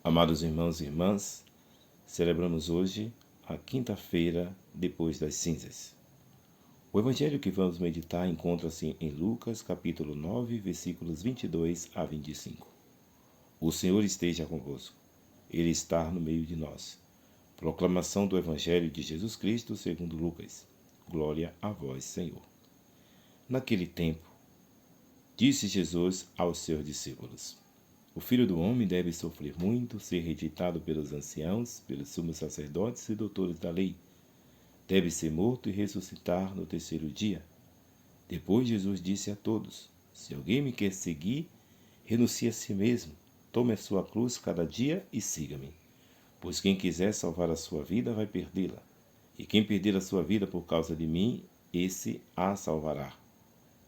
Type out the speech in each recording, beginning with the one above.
Amados irmãos e irmãs, celebramos hoje a quinta-feira depois das cinzas. O evangelho que vamos meditar encontra-se em Lucas, capítulo 9, versículos 22 a 25. O Senhor esteja convosco. Ele está no meio de nós. Proclamação do evangelho de Jesus Cristo segundo Lucas. Glória a vós, Senhor. Naquele tempo, disse Jesus aos seus discípulos: O Filho do Homem deve sofrer muito, ser rejeitado pelos anciãos, pelos sumos sacerdotes e doutores da lei. Deve ser morto e ressuscitar no terceiro dia. Depois Jesus disse a todos: Se alguém me quer seguir, renuncie a si mesmo, tome a sua cruz cada dia e siga-me. Pois quem quiser salvar a sua vida vai perdê-la, e quem perder a sua vida por causa de mim, esse a salvará.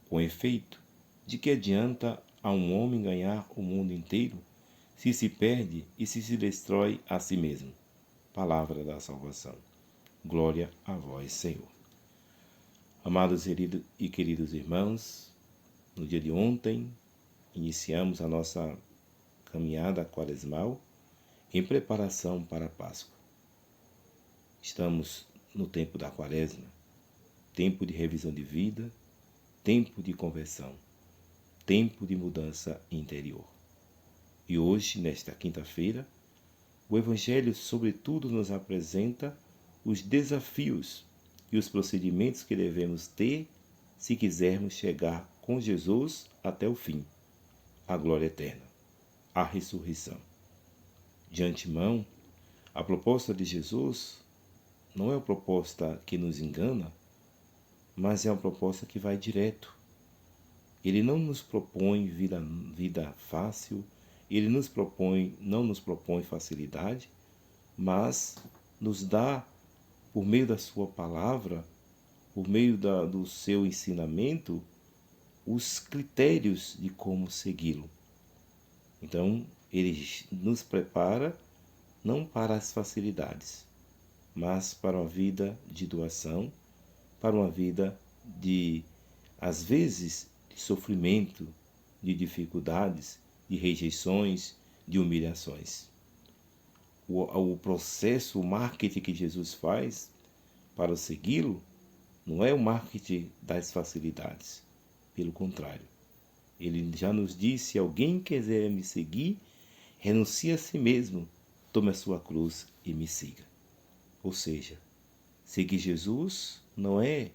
Com efeito, de que adianta a um homem ganhar o mundo inteiro, se perde e se destrói a si mesmo? Palavra da salvação. Glória a vós, Senhor. Amados e queridos irmãos, no dia de ontem, iniciamos a nossa caminhada quaresmal em preparação para a Páscoa. Estamos no tempo da Quaresma, tempo de revisão de vida, tempo de conversão, tempo de mudança interior. E hoje, nesta quinta-feira, o Evangelho, sobretudo, nos apresenta os desafios e os procedimentos que devemos ter se quisermos chegar com Jesus até o fim, a glória eterna, a ressurreição. De antemão, a proposta de Jesus não é uma proposta que nos engana, mas é uma proposta que vai direto. Ele não nos propõe vida fácil, ele não nos propõe facilidade, mas nos dá, por meio da sua palavra, por meio do seu ensinamento, os critérios de como segui-lo. Então, ele nos prepara não para as facilidades, mas para uma vida de doação, para uma vida de, às vezes, de sofrimento, de dificuldades, de rejeições, de humilhações. O processo, o marketing que Jesus faz para segui-lo não é o marketing das facilidades. Pelo contrário, ele já nos disse: se alguém quiser me seguir, renuncie a si mesmo, tome a sua cruz e me siga. Ou seja, seguir Jesus não é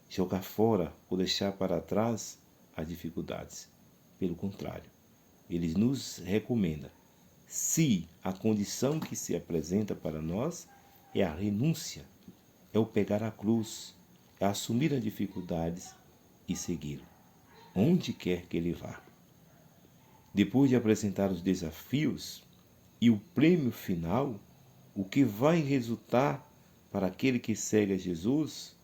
jogar fora ou deixar para trás as dificuldades. Pelo contrário, ele nos recomenda: se a condição que se apresenta para nós é a renúncia, é o pegar a cruz, é assumir as dificuldades e segui-lo, onde quer que ele vá. Depois de apresentar os desafios e o prêmio final, o que vai resultar para aquele que segue a Jesus,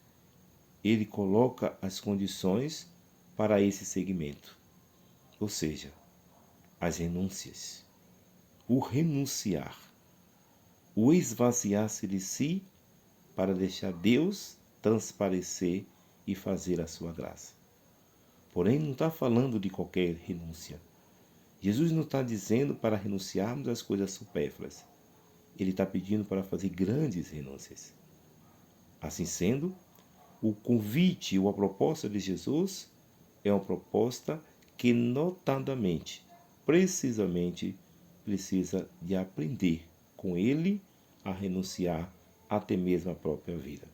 ele coloca as condições para esse seguimento. Ou seja, as renúncias, o renunciar, o esvaziar-se de si para deixar Deus transparecer e fazer a sua graça. Porém, não está falando de qualquer renúncia. Jesus não está dizendo para renunciarmos às coisas supérfluas. Ele está pedindo para fazer grandes renúncias. Assim sendo, o convite ou a proposta de Jesus é uma proposta que notadamente, precisamente, precisa de aprender com ele a renunciar até mesmo à própria vida.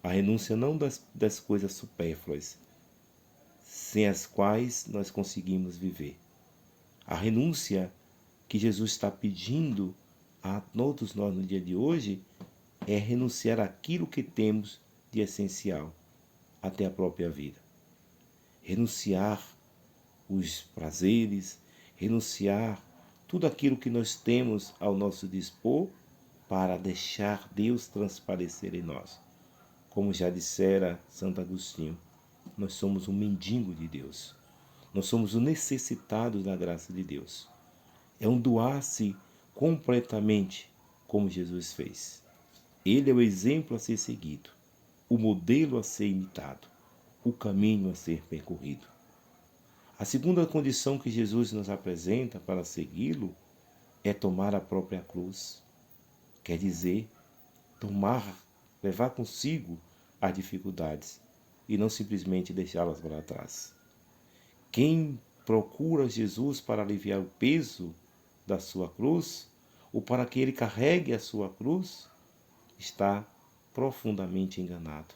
A renúncia não das coisas supérfluas, sem as quais nós conseguimos viver. A renúncia que Jesus está pedindo a todos nós no dia de hoje é renunciar àquilo que temos de essencial, até a própria vida. Renunciar os prazeres, renunciar tudo aquilo que nós temos ao nosso dispor para deixar Deus transparecer em nós. Como já dissera Santo Agostinho, nós somos um mendigo de Deus. Nós somos o necessitado da graça de Deus. É um doar-se completamente como Jesus fez. Ele é o exemplo a ser seguido, o modelo a ser imitado, o caminho a ser percorrido. A segunda condição que Jesus nos apresenta para segui-lo é tomar a própria cruz. Quer dizer, levar consigo as dificuldades e não simplesmente deixá-las para trás. Quem procura Jesus para aliviar o peso da sua cruz, ou para que ele carregue a sua cruz, está profundamente enganado.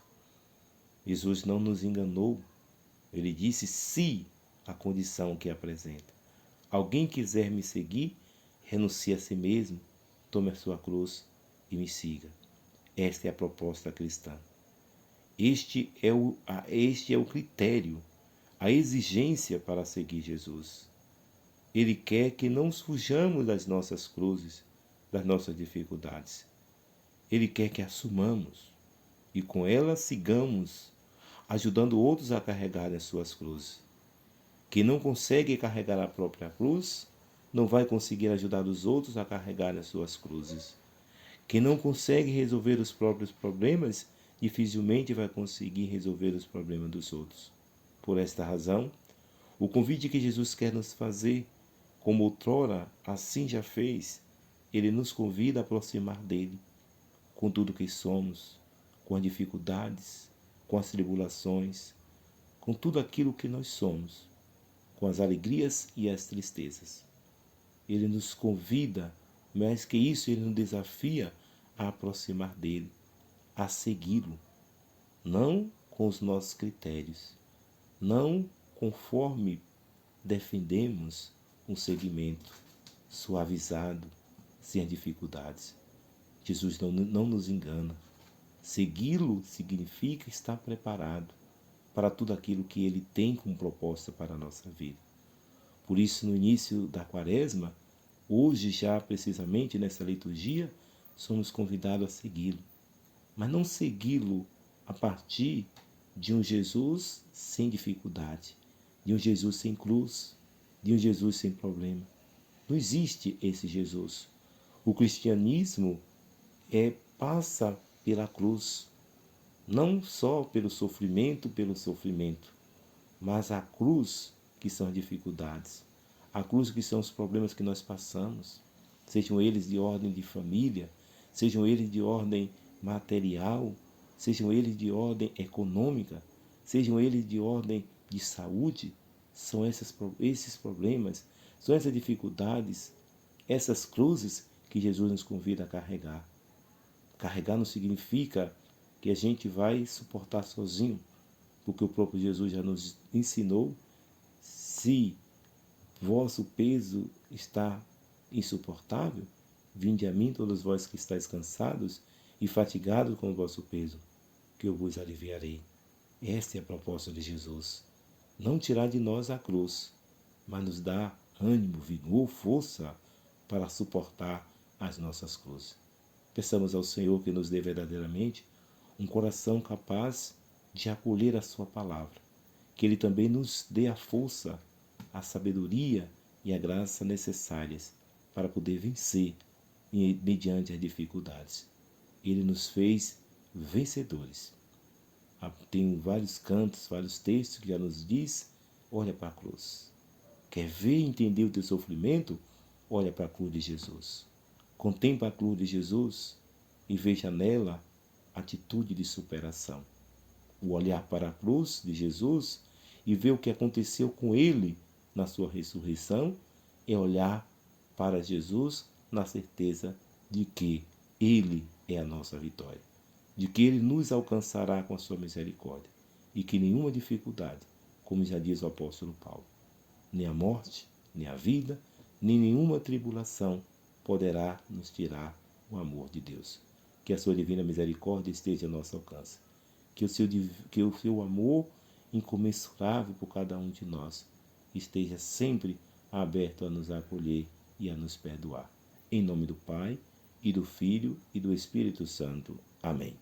Jesus não nos enganou. Ele disse se a condição que apresenta. Alguém quiser me seguir, renuncie a si mesmo, tome a sua cruz e me siga. Esta é a proposta cristã. Este é o critério, a exigência para seguir Jesus. Ele quer que não fujamos das nossas cruzes, das nossas dificuldades. Ele quer que assumamos e com elas sigamos, ajudando outros a carregarem as suas cruzes. Quem não consegue carregar a própria cruz, não vai conseguir ajudar os outros a carregarem as suas cruzes. Quem não consegue resolver os próprios problemas, dificilmente vai conseguir resolver os problemas dos outros. Por esta razão, o convite que Jesus quer nos fazer, como outrora assim já fez, ele nos convida a aproximar dele, com tudo que somos, com as dificuldades, com as tribulações, com tudo aquilo que nós somos, com as alegrias e as tristezas. Ele nos convida, mais que isso, ele nos desafia a aproximar dele, a segui-lo, não com os nossos critérios, não conforme defendemos um segmento suavizado, sem dificuldades. Jesus não nos engana. Segui-lo significa estar preparado para tudo aquilo que ele tem como proposta para a nossa vida. Por isso, no início da Quaresma, hoje já precisamente nessa liturgia, somos convidados a segui-lo. Mas não segui-lo a partir de um Jesus sem dificuldade, de um Jesus sem cruz, de um Jesus sem problema. Não existe esse Jesus. O cristianismo passa pela cruz, não só pelo sofrimento, mas a cruz que são as dificuldades, a cruz que são os problemas que nós passamos, sejam eles de ordem de família, sejam eles de ordem material, sejam eles de ordem econômica, sejam eles de ordem de saúde, são esses problemas, são essas dificuldades, essas cruzes que Jesus nos convida a carregar. Carregar não significa que a gente vai suportar sozinho, porque o próprio Jesus já nos ensinou: se vosso peso está insuportável, vinde a mim todos vós que estáis cansados e fatigados com o vosso peso, que eu vos aliviarei. Esta é a proposta de Jesus. Não tirar de nós a cruz, mas nos dar ânimo, vigor, força para suportar as nossas cruzes. Peçamos ao Senhor que nos dê verdadeiramente um coração capaz de acolher a sua palavra, que Ele também nos dê a força, a sabedoria e a graça necessárias para poder vencer mediante as dificuldades. Ele nos fez vencedores. Tem vários cantos, vários textos que já nos diz: olha para a cruz. Quer ver e entender o teu sofrimento? Olha para a cruz de Jesus. Contempla a cruz de Jesus e veja nela atitude de superação. O olhar para a cruz de Jesus e ver o que aconteceu com ele na sua ressurreição é olhar para Jesus na certeza de que ele é a nossa vitória, de que ele nos alcançará com a sua misericórdia e que nenhuma dificuldade, como já diz o apóstolo Paulo, nem a morte, nem a vida, nem nenhuma tribulação poderá nos tirar o amor de Deus. Que a sua divina misericórdia esteja ao nosso alcance. Que o seu amor incomensurável por cada um de nós esteja sempre aberto a nos acolher e a nos perdoar. Em nome do Pai, e do Filho, e do Espírito Santo. Amém.